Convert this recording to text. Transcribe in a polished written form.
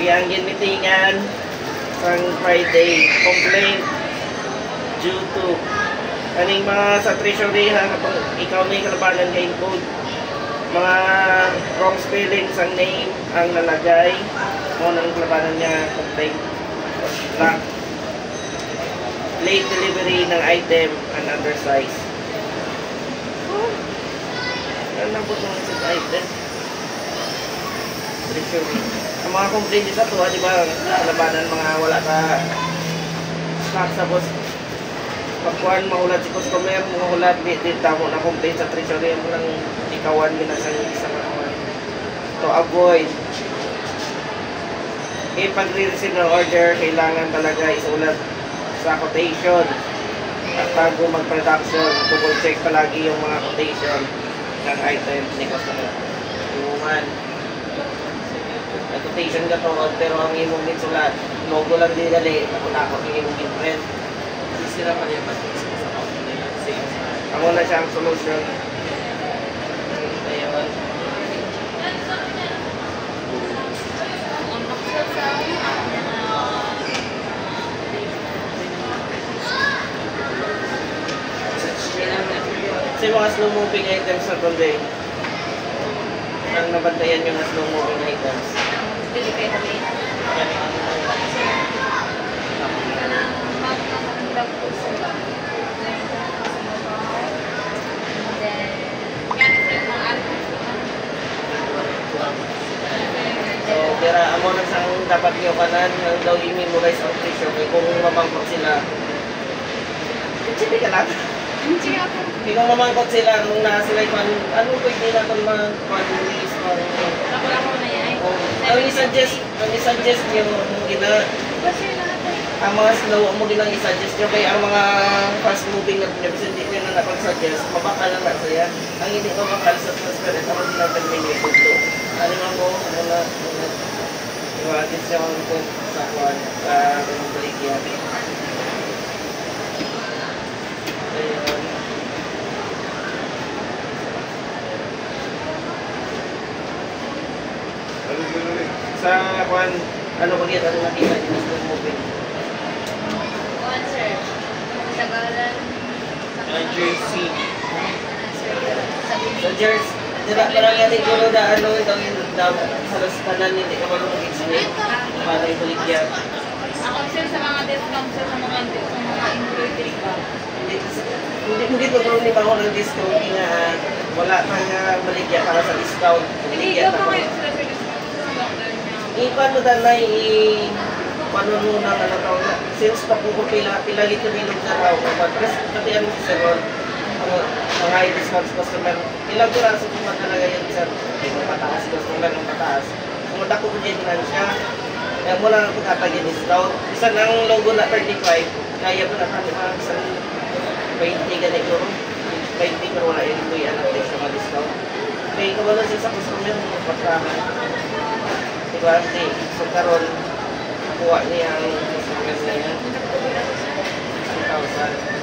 Iyang ginmitingan sang Friday. Complaint due to kaning mga sa treasury ha, kapag ikaw may kalabanan kay code, mga wrong spellings ang name ang nalagay mo nang kalabanan niya. Complaint lack late delivery ng item and undersize. Ano nabot ng item? Treasury. Ang mga complaint dito to, di ba, kalabanan mga wala ka stock sa boss. Pagkuhan maulat si customer, maulat di tamo na complaint sa treasury mo lang ikawan ginasang isang mga to avoid. Pag re-receive ng order, kailangan talaga isulat sa quotation at bago mag-production, double check palagi yung mga quotation ng item ni customer. Inuman quotation ka to, pero ang imong ginsulat logo lang din dali, nakutakot yung imong ginprint. Sila pa rin ako na siyang solution. Ayun. Kasi mga slow moving items na today, ang nabantayan yung slow moving items. Pili kayo kami. So, kaya amo na sang dapat nyo kanan ang daw i-memorize ang presyo kaya kung mamangkot sila. Hindi ka lang. Hindi ako. Kung mamangkot sila, nung na sila ano pwede na itong mga release or Lako na yan. Ang i-suggest nyo nung ang mga slow mo ginang i-suggest nyo kaya ang mga fast moving na hindi nyo na napag-suggest, mabakal lang na siya. Ang hindi mabakal sa transparent, ako din ang pag-menu ito. Ano nga mo, iwatin siya ko sa kuwan, sa baligyan. Ayun. Sa kuwan, ano ko dito, ano nakita dito sa moving? Kuhan, sir. Sagalan. JC. Sa jersey. Diba, parang yan siguro na ano yung halos kanan hindi ka marunong mag-explain para ibalik yan. Ako, sir, sa mga discount, sir, sa mga embroidery ba? Hindi ko bro ni ba ako ng discount nga wala pang baligya para sa discount. Hindi ko kayo sila sa discount sa doctor niya. Paano na paano nung nakalaw na since pagpupila lito nilog na raw mas pati ang sir mga high discount customer ilang piraso kung talaga yan sir yung mataas customer ng mataas kung dako ko dyan lang siya kaya mo lang ako katagin discount isa ng logo na 35 kaya mo na parang isang 20 ganito 20 pero wala yung kuya anak din sa mga discount kaya ikaw lang siya sa customer ng patraman diba so karon kuha niya ang customer na yan 1,000